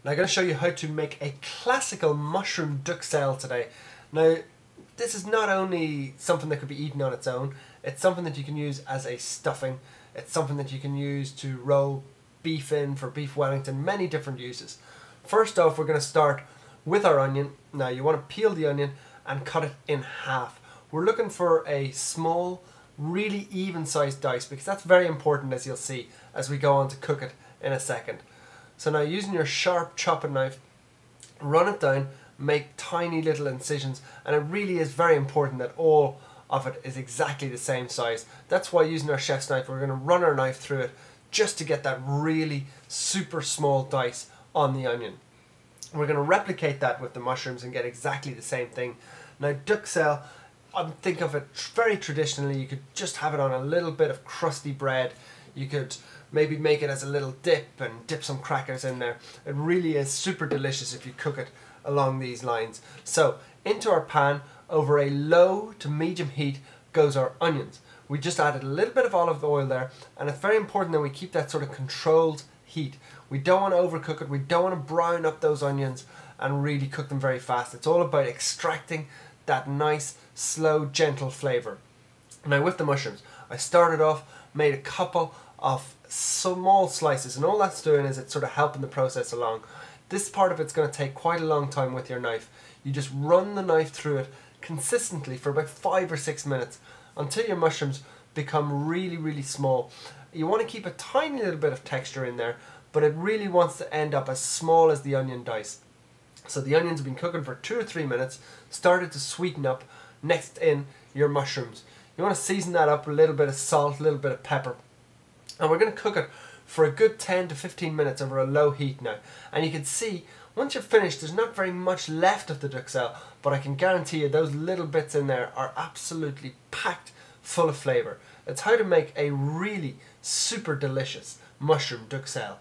and I'm going to show you how to make a classical mushroom duxelle today. Now, this is not only something that could be eaten on its own, it's something that you can use as a stuffing, it's something that you can use to roll beef in for beef Wellington, many different uses. First off, we're going to start with our onion. Now you want to peel the onion and cut it in half. We're looking for a small, really even sized dice because that's very important, as you'll see as we go on to cook it in a second. So now, using your sharp chopping knife, run it down, make tiny little incisions, and it really is very important that all of it is exactly the same size. That's why, using our chef's knife, we're going to run our knife through it just to get that really super small dice on the onion. We're going to replicate that with the mushrooms and get exactly the same thing. Now, duxelle, I think of it very traditionally. You could just have it on a little bit of crusty bread. You could maybe make it as a little dip and dip some crackers in there. It really is super delicious if you cook it along these lines. So into our pan, over a low to medium heat, goes our onions. We just added a little bit of olive oil there, and it's very important that we keep that sort of controlled heat. We don't want to overcook it. We don't want to brown up those onions and really cook them very fast. It's all about extracting that nice, slow, gentle flavour. Now, with the mushrooms, I started off, made a couple of small slices, and all that's doing is it's sort of helping the process along. This part of it's going to take quite a long time with your knife. You just run the knife through it consistently for about 5 or 6 minutes until your mushrooms become really, really small. You want to keep a tiny little bit of texture in there, but it really wants to end up as small as the onion dice. So the onions have been cooking for 2 or 3 minutes, started to sweeten up. Next in, your mushrooms. You want to season that up with a little bit of salt, a little bit of pepper. And we're going to cook it for a good 10 to 15 minutes over a low heat now. And you can see, once you're finished, there's not very much left of the duxelle, but I can guarantee you those little bits in there are absolutely packed full of flavour. It's how to make a really super delicious mushroom duxelle.